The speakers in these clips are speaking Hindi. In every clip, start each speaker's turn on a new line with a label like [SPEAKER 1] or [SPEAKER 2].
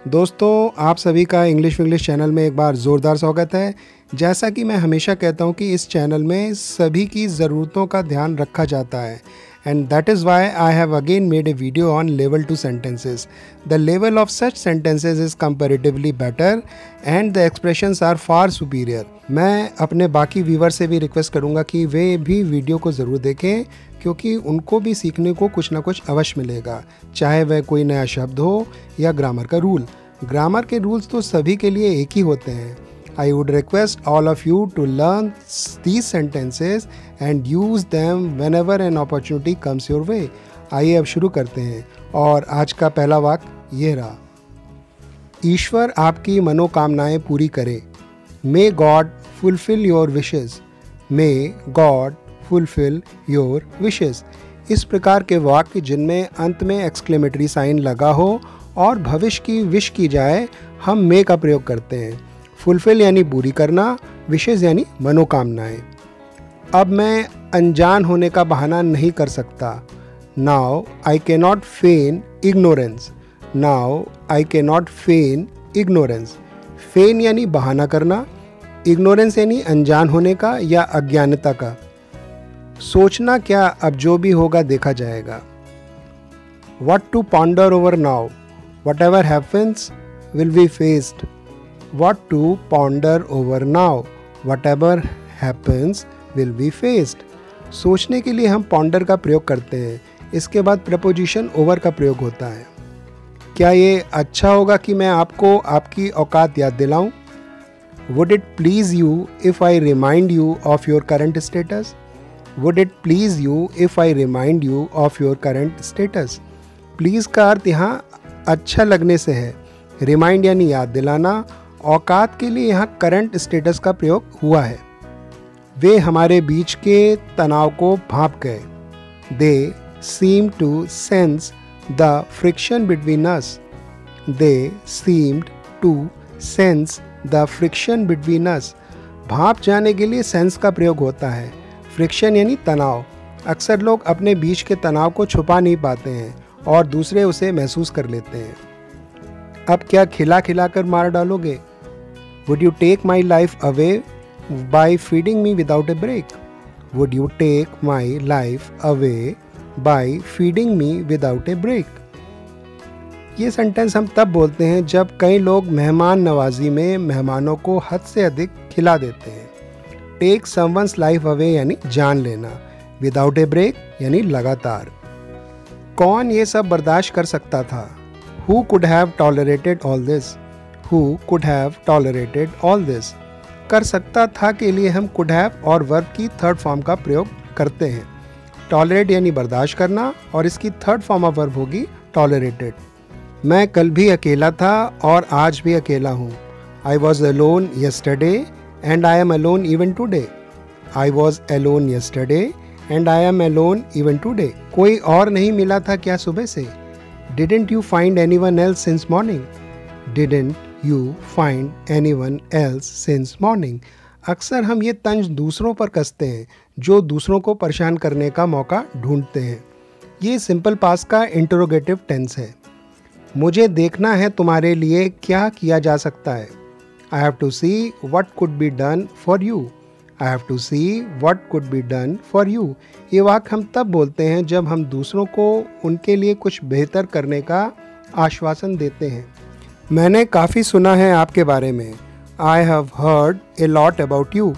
[SPEAKER 1] दोस्तों, आप सभी का इंग्लिश चैनल में एक बार ज़ोरदार स्वागत है। जैसा कि मैं हमेशा कहता हूं कि इस चैनल में सभी की ज़रूरतों का ध्यान रखा जाता है and that is why I have again made a video on level 2 sentences. The level of such sentences is comparatively better and the expressions are far superior. मैं अपने बाकी व्यूवर से भी रिक्वेस्ट करूँगा कि वे भी वीडियो को ज़रूर देखें, क्योंकि उनको भी सीखने को कुछ ना कुछ अवश्य मिलेगा, चाहे वह कोई नया शब्द हो या ग्रामर का रूल। ग्रामर के रूल्स तो सभी के लिए एक ही होते हैं। I would request all of you to learn these sentences and use them whenever an opportunity comes your way. आइए अब शुरू करते हैं और आज का पहला वाक्य ये रहा। ईश्वर आपकी मनोकामनाएं पूरी करे। May God fulfil your wishes. May God fulfil your wishes. इस प्रकार के वाक्य जिनमें अंत में एक्सक्लेमेटरी साइन लगा हो और भविष्य की विश की जाए, हम मे का प्रयोग करते हैं। फुलफिल यानी पूरी करना, विशेज़ यानी मनोकामनाएं। अब मैं अनजान होने का बहाना नहीं कर सकता। Now I can not feign ignorance. Now I can not feign ignorance. Feign यानी बहाना करना, इग्नोरेंस यानी अनजान होने का या अज्ञानता का। सोचना क्या, अब जो भी होगा देखा जाएगा। What to ponder over now? Whatever happens will be faced. What to ponder over now? Whatever happens will be faced. सोचने के लिए हम ponder का प्रयोग करते हैं। इसके बाद preposition over का प्रयोग होता है। क्या ये अच्छा होगा कि मैं आपको आपकी औकात याद दिलाऊं? Would it please you if I remind you of your current status? Would it please you if I remind you of your current status? Please का अर्थ यहाँ अच्छा लगने से है। रिमाइंड यानी याद दिलाना। औकात के लिए यहाँ करंट स्टेटस का प्रयोग हुआ है। वे हमारे बीच के तनाव को भांप गए। They seem to sense the friction between us. They seemed to sense the friction between us. भांप जाने के लिए सेंस का प्रयोग होता है। फ्रिक्शन यानी तनाव। अक्सर लोग अपने बीच के तनाव को छुपा नहीं पाते हैं और दूसरे उसे महसूस कर लेते हैं। अब क्या खिला खिला कर मार डालोगे? Would you take my life away by feeding me without a break? Would you take my life away by feeding me without a break? ये सेंटेंस हम तब बोलते हैं जब कई लोग मेहमान नवाजी में मेहमानों को हद से अधिक खिला देते हैं। टेक समवन्स लाइफ अवे यानी जान लेना। विदाउट ए ब्रेक यानी लगातार। कौन ये सब बर्दाश्त कर सकता था? Who could have tolerated all this? Who could have tolerated all this? कर सकता था के लिए हम could have और वर्ब की थर्ड फॉर्म का प्रयोग करते हैं। टॉलरेट यानी बर्दाश्त करना और इसकी थर्ड फॉर्म ऑफ वर्ब होगी टॉलरेटेड। मैं कल भी अकेला था और आज भी अकेला हूँ। I was alone yesterday and I am alone even today. I was alone yesterday and I am alone even today. कोई और नहीं मिला था क्या सुबह से? Didn't you find anyone else since morning? Didn't you find anyone else since morning? अक्सर हम ये तंज दूसरों पर कसते हैं जो दूसरों को परेशान करने का मौका ढूंढते हैं। ये सिंपल पास्ट का इंटरोगेटिव टेंस है। मुझे देखना है तुम्हारे लिए क्या किया जा सकता है। I have to see what could be done for you. I have to see what could be done for you. ये वाक्य हम तब बोलते हैं जब हम दूसरों को उनके लिए कुछ बेहतर करने का आश्वासन देते हैं। मैंने काफ़ी सुना है आपके बारे में। I have heard a lot about you.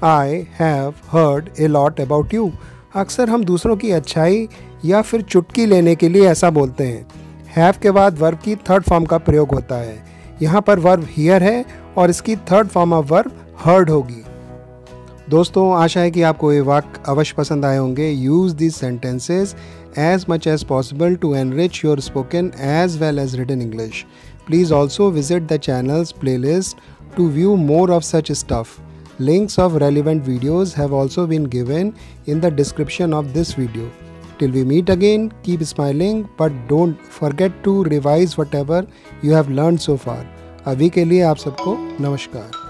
[SPEAKER 1] I have heard a lot about you. अक्सर हम दूसरों की अच्छाई या फिर चुटकी लेने के लिए ऐसा बोलते हैं। हैव के बाद वर्ब की थर्ड फॉर्म का प्रयोग होता है। यहाँ पर वर्ब हियर है और इसकी third form of verb heard होगी। दोस्तों, आशा है कि आपको ये वाक्य अवश्य पसंद आए होंगे। Use this sentences as much as possible to enrich your spoken as well as written English. Please also visit the channel's playlist to view more of such stuff. Links of relevant videos have also been given in the description of this video. Till we meet again, keep smiling but don't forget to revise whatever you have learned so far. अभी के लिए आप सबको नमस्कार।